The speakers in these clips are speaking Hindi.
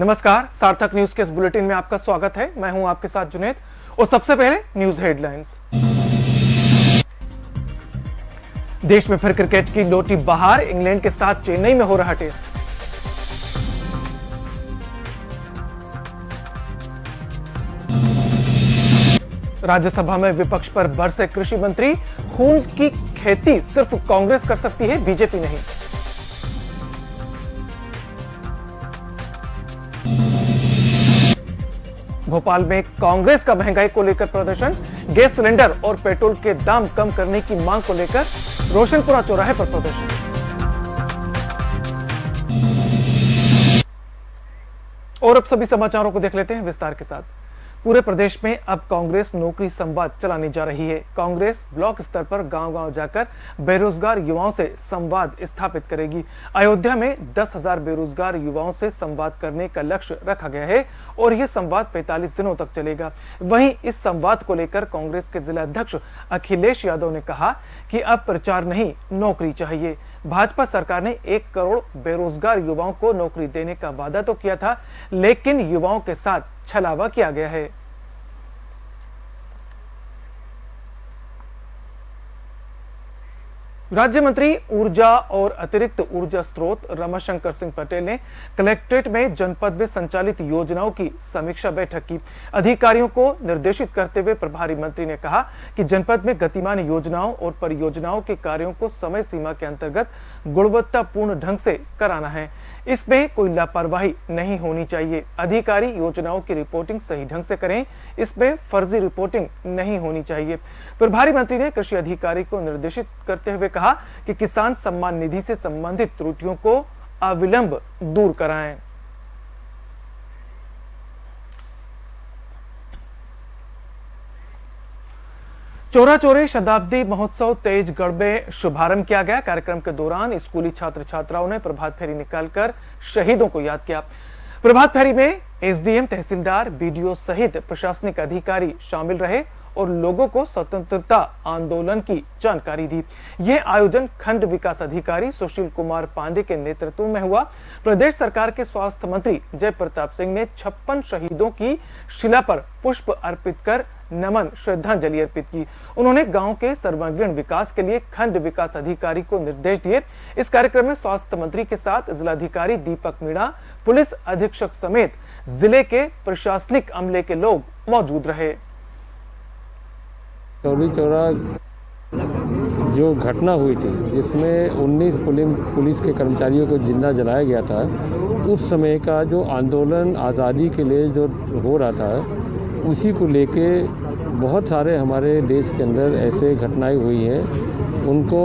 नमस्कार, सार्थक न्यूज के इस बुलेटिन में आपका स्वागत है। मैं हूं आपके साथ जुनेद और सबसे पहले न्यूज हेडलाइंस। देश में फिर क्रिकेट की लोटी बहार, इंग्लैंड के साथ चेन्नई में हो रहा टेस्ट। राज्यसभा में विपक्ष पर बरसे कृषि मंत्री, खून की खेती सिर्फ कांग्रेस कर सकती है, बीजेपी नहीं। भोपाल में कांग्रेस का महंगाई को लेकर प्रदर्शन, गैस सिलेंडर और पेट्रोल के दाम कम करने की मांग को लेकर रोशनपुरा चौराहे पर प्रदर्शन। और अब सभी समाचारों को देख लेते हैं विस्तार के साथ। पूरे प्रदेश में अब कांग्रेस नौकरी संवाद चलाने जा रही है। कांग्रेस ब्लॉक स्तर पर गांव-गांव जाकर बेरोजगार युवाओं से संवाद स्थापित करेगी। अयोध्या में 10,000 बेरोजगार युवाओं से संवाद करने का लक्ष्य रखा गया है और यह संवाद 45 दिनों तक चलेगा। वहीं इस संवाद को लेकर कांग्रेस के जिला अध्यक्ष अखिलेश यादव ने कहा कि अब प्रचार नहीं, नौकरी चाहिए। भाजपा सरकार ने 1 करोड़ बेरोजगार युवाओं को नौकरी देने का वादा तो किया था, लेकिन युवाओं के साथ छलावा किया गया है। राज्य मंत्री ऊर्जा और अतिरिक्त ऊर्जा स्रोत रमाशंकर सिंह पटेल ने कलेक्ट्रेट में जनपद में संचालित योजनाओं की समीक्षा बैठक की। अधिकारियों को निर्देशित करते हुए प्रभारी मंत्री ने कहा कि जनपद में गतिमान योजनाओं और परियोजनाओं के कार्यों को समय सीमा के अंतर्गत गुणवत्तापूर्ण ढंग से कराना है। इसमें कोई लापरवाही नहीं होनी चाहिए। अधिकारी योजनाओं की रिपोर्टिंग सही ढंग से करें, इसमें फर्जी रिपोर्टिंग नहीं होनी चाहिए। प्रभारी मंत्री ने कृषि अधिकारी को निर्देशित करते हुए कहा कि किसान सम्मान निधि से संबंधित त्रुटियों को अविलंब दूर कराएं। चौरा चौरी शताब्दी महोत्सव तेजगढ़ में शुभारंभ किया गया। कार्यक्रम के दौरान स्कूली छात्र छात्राओं ने प्रभात फेरी निकालकर शहीदों को याद किया। प्रभात फेरी में एसडीएम, तहसीलदार, बीडीओ सहित प्रशासनिक अधिकारी शामिल रहे और लोगों को स्वतंत्रता आंदोलन की जानकारी दी। यह आयोजन खंड विकास अधिकारी सुशील कुमार पांडे के नेतृत्व में हुआ। प्रदेश सरकार के स्वास्थ्य मंत्री जय प्रताप सिंह ने 56 शहीदों की शिला पर पुष्प अर्पित कर नमन श्रद्धांजलि अर्पित की। उन्होंने गांव के सर्वांगीण विकास के लिए खंड विकास अधिकारी को निर्देश दिए। इस कार्यक्रम में स्वास्थ्य मंत्री के साथ जिलाधिकारी दीपक मीणा, पुलिस अधीक्षक समेत जिले के प्रशासनिक अमले के लोग मौजूद रहे। चौरी चौरा जो घटना हुई थी जिसमें 19 पुलिस के कर्मचारियों को जिंदा जलाया गया था, उस समय का जो आंदोलन आज़ादी के लिए जो हो रहा था, उसी को लेके बहुत सारे हमारे देश के अंदर ऐसे घटनाएं हुई हैं। उनको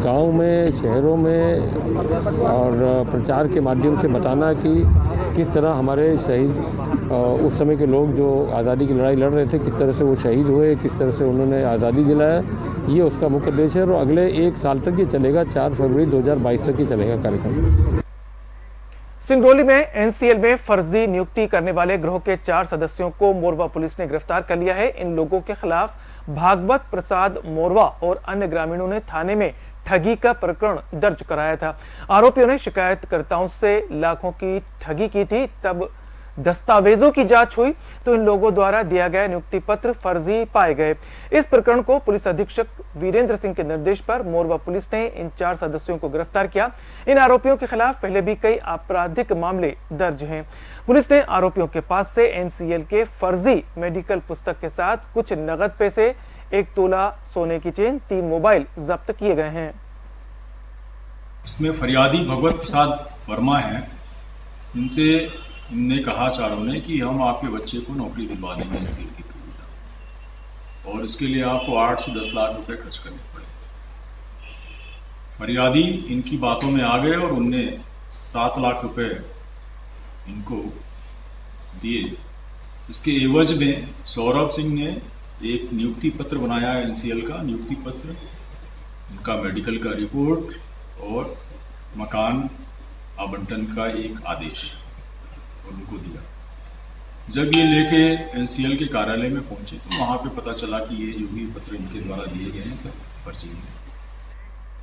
गांव में, शहरों में और प्रचार के माध्यम से बताना कि किस तरह हमारे शहीद उस समय के लोग जो आज़ादी की लड़ाई लड़ रहे थे, किस तरह से वो शहीद हुए, किस तरह से उन्होंने आज़ादी दिलाया, ये उसका मुख्य उद्देश्य है। और अगले 1 साल तक ये चलेगा, 4 फरवरी 2022 तक ये चलेगा कार्यक्रम। सिंगरौली में एनसीएल में फर्जी नियुक्ति करने वाले गिरोह के 4 सदस्यों को मोरवा पुलिस ने गिरफ्तार कर लिया है। इन लोगों के खिलाफ भागवत प्रसाद मोरवा और अन्य ग्रामीणों ने थाने में ठगी का प्रकरण दर्ज कराया था। आरोपियों ने शिकायतकर्ताओं से लाखों की ठगी की थी। तब दस्तावेजों की जांच हुई तो इन लोगों द्वारा दिया गया नियुक्ति पत्र फर्जी पाए गए। इस प्रकरण को पुलिस अधीक्षक वीरेंद्र सिंह के निर्देश पर मोरवा पुलिस ने इन 4 सदस्यों को गिरफ्तार किया। इन आरोपियों के खिलाफ पहले भी कई आपराधिक मामले दर्ज हैं। पुलिस ने आरोपियों के पास से एनसीएल के फर्जी मेडिकल पुस्तक के साथ कुछ नगद पैसे, 1 तोला सोने की चेन, 3 मोबाइल जब्त किए गए हैं। इसमें फरियादी भगवत प्रसाद वर्मा हैं। इनने कहा चारों ने कि हम आपके बच्चे को नौकरी दिलवा देंगे एनसीएल की सुविधा, और इसके लिए आपको 8 से 10 लाख रुपए खर्च करने पड़े। फरियादी इनकी बातों में आ गए और उनने 7 लाख रुपए इनको दिए। इसके एवज में सौरभ सिंह ने एक नियुक्ति पत्र बनाया, एनसीएल का नियुक्ति पत्र, उनका मेडिकल का रिपोर्ट और मकान आवंटन का एक आदेश उनको दिया। जब ये लेके एनसीएल के कार्यालय में पहुंचे तो वहां पे पता चला कि ये जो भी पत्र इनके द्वारा दिए गए हैं सब फर्जी हैं।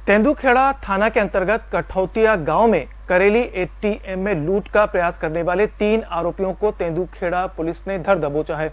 तेंदुखेड़ा थाना के अंतर्गत कठौतिया गांव में करेली एटीएम में लूट का प्रयास करने वाले 3 आरोपियों को तेंदुखेड़ा पुलिस ने धर दबोचा है।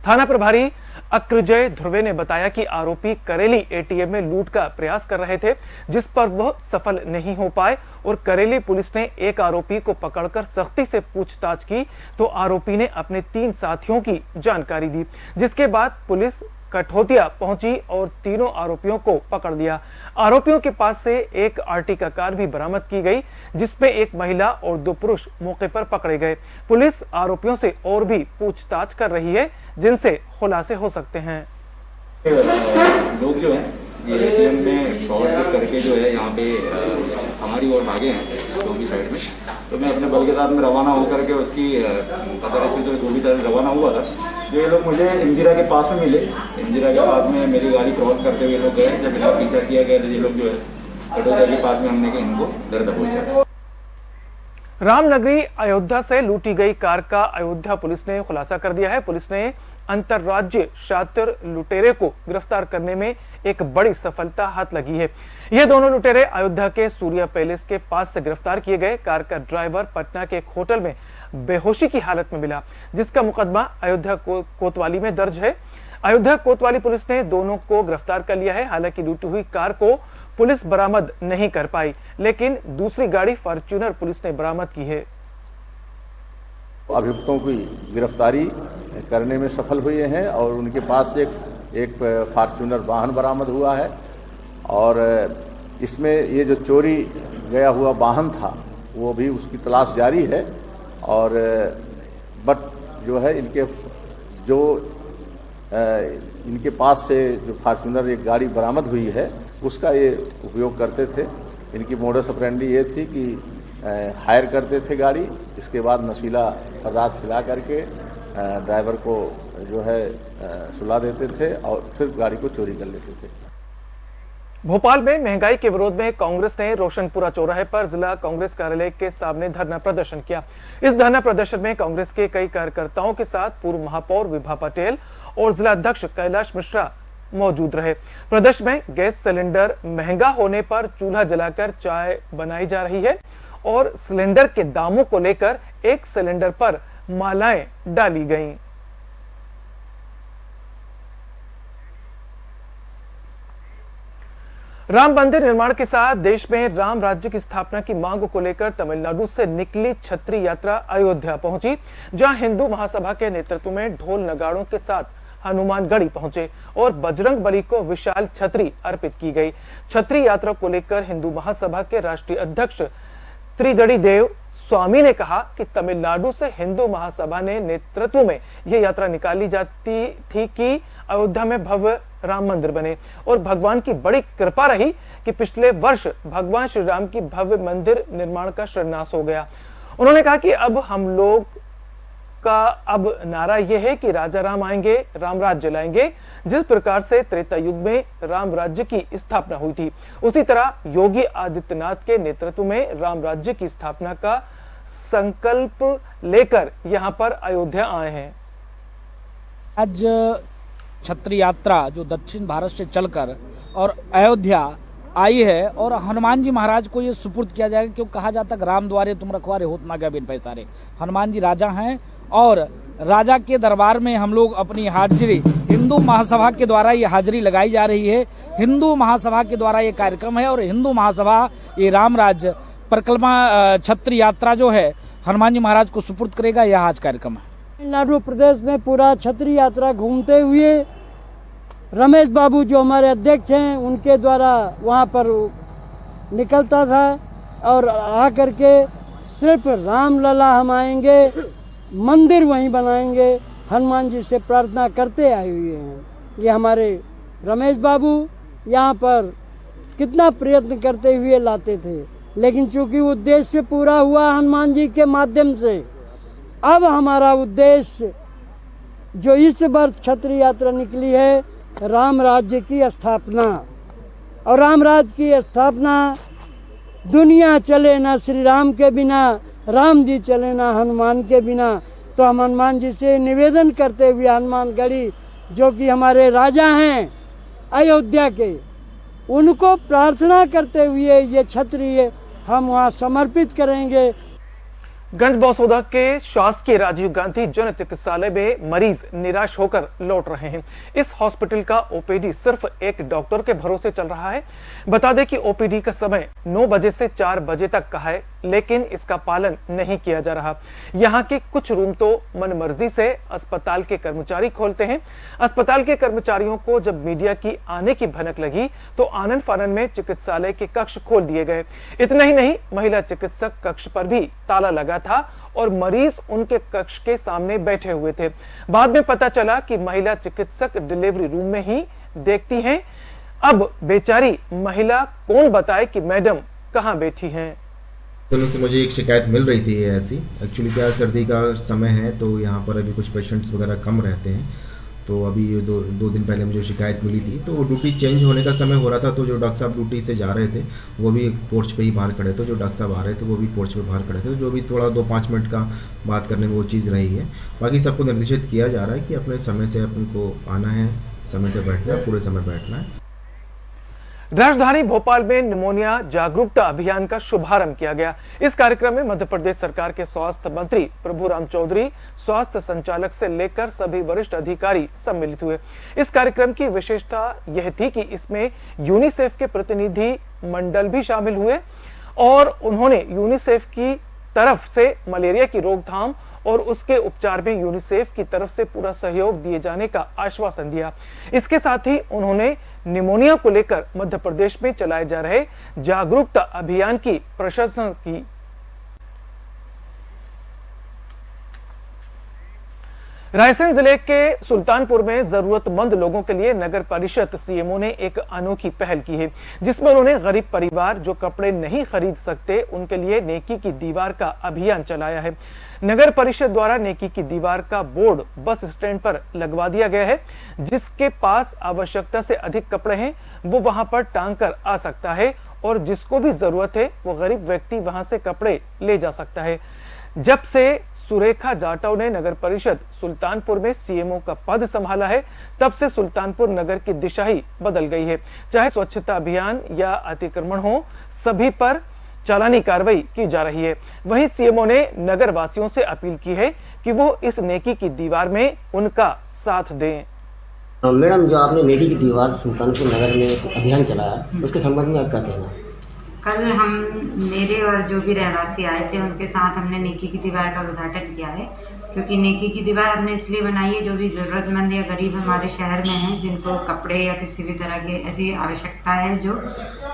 थाना प्रभारी अक्रजय ध्रुवे ने बताया कि आरोपी करेली एटीएम में लूट का प्रयास कर रहे थे, जिस पर वह सफल नहीं हो पाए और करेली पुलिस ने एक आरोपी को पकड़कर सख्ती से पूछताछ की तो आरोपी ने अपने 3 साथियों की जानकारी दी, जिसके बाद पुलिस कठौतिया पहुंची और तीनों आरोपियों को पकड़ लिया। आरोपियों के पास से एक आर्टिका कार भी बरामद की गई, जिसमें एक महिला और 2 पुरुष मौके पर पकड़े गए। पुलिस आरोपियों से और भी पूछताछ कर रही है, जिनसे खुलासे हो सकते हैं। लोग जो हैं ये एटीएम में फ्रॉड करके जो है यहाँ पे हमारी ओर भागे हैं जो भी साइड में, तो मैं अपने बल के साथ में रवाना होकर के उसकी पता रही तो जो भी तरह रवाना हुआ था, जो ये लोग मुझे इंदिरा के पास में मिले। इंदिरा के पास में मेरी गाड़ी क्रॉस करते हुए लोग गए, जब इनका पीछा किया गया तो ये लोग जो है कटोरिया के पास में हमने इनको दर दबोचा। रामनगरी अयोध्या से लूटी गई कार का अयोध्या पुलिस ने खुलासा कर दिया है। पुलिस ने अंतरराज्य शातिर लुटेरे को गिरफ्तार करने में एक बड़ी सफलता हाथ लगी है। ये दोनों लुटेरे अयोध्या के सूर्या पैलेस के पास से गिरफ्तार किए गए। कार का ड्राइवर पटना के एक होटल में बेहोशी की हालत में मिला, जिसका मुकदमा अयोध्या कोतवाली में दर्ज है। अयोध्या कोतवाली पुलिस ने दोनों को गिरफ्तार कर लिया है। हालांकि लूटी हुई कार को पुलिस बरामद नहीं कर पाई, लेकिन दूसरी गाड़ी फॉर्च्यूनर पुलिस ने बरामद की है। अभियुक्तों की गिरफ्तारी करने में सफल हुए हैं और उनके पास से एक फॉर्च्यूनर वाहन बरामद हुआ है और इसमें ये जो चोरी गया हुआ वाहन था वो भी उसकी तलाश जारी है और बट जो है इनके पास से जो फॉर्च्यूनर एक गाड़ी बरामद हुई है उसका ये उपयोग करते थे। इनकी मोडस ऑपरेंडी ये थी कि हायर करते थे गाड़ी, इसके बाद नशीला पदार्थ खिला करके ड्राइवर को जो है सुला देते थे और फिर गाड़ी को चोरी कर लेते थे। भोपाल में महंगाई के विरोध में कांग्रेस ने रोशनपुरा चौराहे पर जिला कांग्रेस कार्यालय के सामने धरना प्रदर्शन किया। इस धरना प्रदर्शन में कांग्रेस के कई कार्यकर्ताओं के साथ पूर्व महापौर विभा पटेल और जिला अध्यक्ष कैलाश मिश्रा मौजूद रहे। प्रदर्शन में गैस सिलेंडर महंगा होने पर चूल्हा जलाकर चाय बनाई जा रही है और सिलेंडर के दामों को लेकर एक सिलेंडर पर मालाएं डाली गईं। राम मंदिर निर्माण के साथ देश में राम राज्य की स्थापना की मांग को लेकर तमिलनाडु से निकली छत्री यात्रा अयोध्या पहुंची, जहां हिंदू महासभा के नेतृत्व में ढोल नगाड़ों के साथ हनुमानगढ़ी पहुंचे और बजरंग बली को विशाल छतरी अर्पित की गई। छतरी यात्रा को लेकर हिंदू महासभा के राष्ट्रीय अध्यक्ष त्रिदड़ी देव स्वामी ने कहा कि तमिलनाडु से हिंदू महासभा ने नेतृत्व में यह यात्रा निकाली जाती थी कि अयोध्या में भव्य राम मंदिर बने और भगवान की बड़ी कृपा रही कि पिछले वर्ष भगवान श्री राम की भव्य मंदिर निर्माण का शिलान्यास हो गया। उन्होंने कहा कि अब हम लोग का अब नारा यह है कि राजा राम आएंगे, राम राज्य लाएंगे। जिस प्रकार से त्रेता युग में राम राज्य की स्थापना हुई थी, उसी तरह योगी आदित्यनाथ के नेतृत्व में राम राज्य की स्थापना का संकल्प लेकर यहां पर अयोध्या आए हैं। आज छत्री यात्रा जो दक्षिण भारत से चलकर और अयोध्या आई है और हनुमान जी महाराज को ये सुपुर्द किया जाएगा, क्यों कहा जाता है राम द्वारे तुम रखवारे होत ना गए बिन पैसारे। हनुमान जी राजा हैं और राजा के दरबार में हम लोग अपनी हाजिरी हिंदू महासभा के द्वारा ये हाजिरी लगाई जा रही है। हिंदू महासभा के द्वारा ये कार्यक्रम है और हिंदू महासभा ये राम राज्य परिक्रमा छत्री यात्रा जो है हनुमान जी महाराज को सुपुर्द करेगा। यह आज कार्यक्रम है। तमिलनाडु प्रदेश में पूरा छत्री यात्रा घूमते हुए रमेश बाबू जो हमारे अध्यक्ष हैं उनके द्वारा वहाँ पर निकलता था और आकर के सिर्फ रामलला हम आएंगे, मंदिर वहीं बनाएंगे, हनुमान जी से प्रार्थना करते आए हुए हैं। ये हमारे रमेश बाबू यहाँ पर कितना प्रयत्न करते हुए लाते थे, लेकिन चूंकि उद्देश्य पूरा हुआ हनुमान जी के माध्यम से, अब हमारा उद्देश्य जो इस वर्ष छत्री यात्रा निकली है राम राज्य की स्थापना, और राम राज्य की स्थापना दुनिया चले ना श्री राम के बिना, राम जी चले ना हनुमान के बिना। तो हम हनुमान जी से निवेदन करते हुए हनुमानगढ़ी जो कि हमारे राजा हैं अयोध्या के, उनको प्रार्थना करते हुए ये छतरी हम वहाँ समर्पित करेंगे। गंजबौसौदा के शासकीय राजीव गांधी जन चिकित्सालय में मरीज निराश होकर लौट रहे हैं। इस हॉस्पिटल का ओपीडी सिर्फ एक डॉक्टर के भरोसे चल रहा है। बता दें कि ओपीडी का समय 9 बजे से 4 बजे तक का है, लेकिन इसका पालन नहीं किया जा रहा। यहाँ के कुछ रूम तो मनमर्जी से अस्पताल के कर्मचारी खोलते हैं। अस्पताल के कर्मचारियों को जब मीडिया की आने की भनक लगी तो आनन फानन में चिकित्सालय के कक्ष खोल दिए गए। इतना ही नहीं, महिला चिकित्सक कक्ष पर भी ताला लगा था और मरीज उनके कक्ष के सामने बैठे हुए थे। बाद में पता चला कि महिला चिकित्सक डिलीवरी रूम में ही देखती हैं। अब बेचारी महिला कौन बताए कि मैडम कहां बैठी हैं। से मुझे एक शिकायत मिल रही थी ऐसी। एक्चुअली क्या सर्दी का समय है तो यहाँ पर अभी कुछ पेशेंट्स वगैरह कम रहते हैं, तो अभी दो दिन पहले मुझे शिकायत मिली थी। तो ड्यूटी चेंज होने का समय हो रहा था, तो जो डॉक्टर साहब ड्यूटी से जा रहे थे वो भी पोर्च पे ही बाहर खड़े थे। जो डॉक्टर साहब आ रहे थे वो भी पोर्च पे बाहर खड़े थे। जो भी थोड़ा 2-5 मिनट का बात करने में वो चीज़ रही है। बाकी सबको निर्देशित किया जा रहा है कि अपने समय से अपन को आना है, समय से बैठना है, पूरे समय बैठना है। राजधानी भोपाल में निमोनिया जागरूकता अभियान का शुभारंभ किया गया। इस कार्यक्रम में मध्य प्रदेश सरकार के स्वास्थ्य मंत्री प्रभुराम चौधरी, स्वास्थ्य संचालक से लेकर सभी वरिष्ठ अधिकारी सम्मिलित हुए। इस कार्यक्रम की विशेषता यह थी कि इसमें यूनिसेफ के प्रतिनिधि मंडल भी शामिल हुए और उन्होंने यूनिसेफ की तरफ से मलेरिया की रोकथाम और उसके उपचार में यूनिसेफ की तरफ से पूरा सहयोग दिए जाने का आश्वासन दिया। इसके साथ ही उन्होंने निमोनिया को लेकर मध्य प्रदेश में चलाए जा रहे जागरूकता अभियान की प्रशंसा की। रायसेन जिले के सुल्तानपुर में जरूरतमंद लोगों के लिए नगर परिषद सीएमओ ने एक अनोखी पहल की है, जिसमें उन्होंने गरीब परिवार जो कपड़े नहीं खरीद सकते उनके लिए नेकी की दीवार का अभियान चलाया है। नगर परिषद द्वारा नेकी की दीवार का बोर्ड बस स्टैंड पर लगवा दिया गया है। जिसके पास आवश्यकता से अधिक कपड़े हैं वो वहां पर टांग कर आ सकता है और जिसको भी जरूरत है वो गरीब व्यक्ति वहां से कपड़े ले जा सकता है। जब से सुरेखा जाटव ने नगर परिषद सुल्तानपुर में सीएमओ का पद संभाला है, तब से सुल्तानपुर नगर की दिशा ही बदल गई है। चाहे स्वच्छता अभियान या अतिक्रमण हो, सभी पर चालानी कार्रवाई की जा रही है। वहीं सीएमओ ने नगर वासियों से अपील की है कि वो इस नेकी की दीवार में उनका साथ दें। मैडम, जो आपने नेकी की दीवार सुल्तानपुर नगर में अभियान चलाया, उसके संबंध में आप क्या कहना? कल हम मेरे और जो भी रहवासी आए थे उनके साथ हमने नेकी की दीवार का उद्घाटन किया है, क्योंकि नेकी की दीवार हमने इसलिए बनाई है जो भी ज़रूरतमंद या गरीब हमारे शहर में हैं, जिनको कपड़े या किसी भी तरह की ऐसी आवश्यकता है जो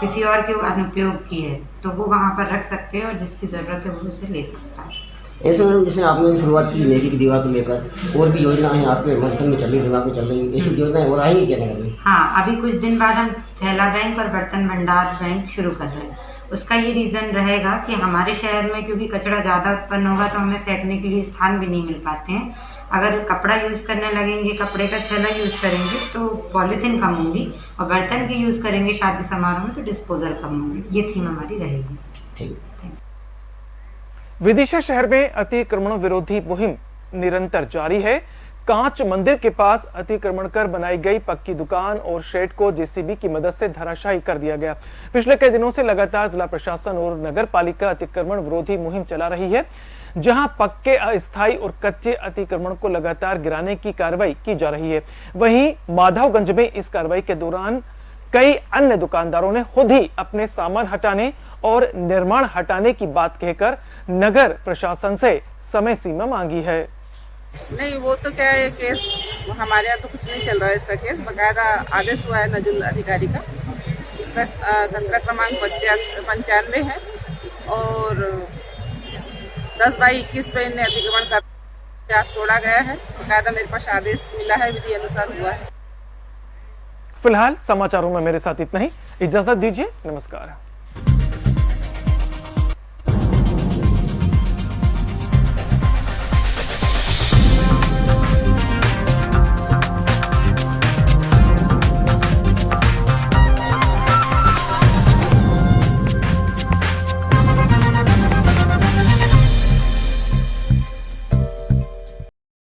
किसी और के अनुपयोग की है, तो वो वहाँ पर रख सकते हैं और जिसकी ज़रूरत है वो उसे ले सकता है। ऐसे मैडम, जैसे आपने शुरुआत की नेकी की दीवार को लेकर, और भी योजनाएं आपके मंथन में चल रही, दिमाग में चल रही, ऐसी योजनाएं और आएंगी क्या नगर में? हाँ, अभी कुछ दिन बाद हम थैला बैंक और बर्तन भंडार बैंक शुरू कर रहे हैं। उसका ये रीज़न रहेगा कि हमारे शहर में क्योंकि कचरा ज़्यादा उत्पन्न होगा तो हमें फेंकने के लिए स्थान भी नहीं मिल पाते हैं। अगर कपड़ा यूज़ करने लगेंगे, कपड़े का थैला यूज़ करेंगे तो पॉलीथीन कम होंगी, और बर्तन के यूज़ करेंगे शादी समारोह में तो डिस्पोजल कम होंगे। ये थीम हमारी रहेगी। ठीक। विदिशा शहर में अतिक्रमण विरोधी मुहिम निरंतर जारी है। कांच मंदिर के पास अतिक्रमण कर बनाई गई पक्की दुकान और शेड को जेसीबी की मदद से धराशायी कर दिया गया। पिछले कई दिनों से लगातार जिला प्रशासन और नगर पालिका अतिक्रमण विरोधी मुहिम चला रही है, जहां पक्के, अस्थायी और कच्चे अतिक्रमण को लगातार गिराने की कार्रवाई की जा रही है। वहीं माधवगंज में इस कार्रवाई के दौरान कई अन्य दुकानदारों ने खुद ही अपने सामान हटाने और निर्माण हटाने की बात कहकर नगर प्रशासन से समय सीमा मांगी है। नहीं, वो तो क्या है, केस हमारे यहाँ तो कुछ नहीं चल रहा है। इसका केस बकायदा आदेश हुआ है नजुल अधिकारी का। इसका खसरा क्रमांक 95 है और 10/21 पे इन्हें अतिक्रमण का प्रयास तोड़ा गया है। बकायदा मेरे पास आदेश मिला है, विधि अनुसार हुआ है। फिलहाल समाचारों में मेरे साथ इतना ही। इजाजत दीजिए, नमस्कार।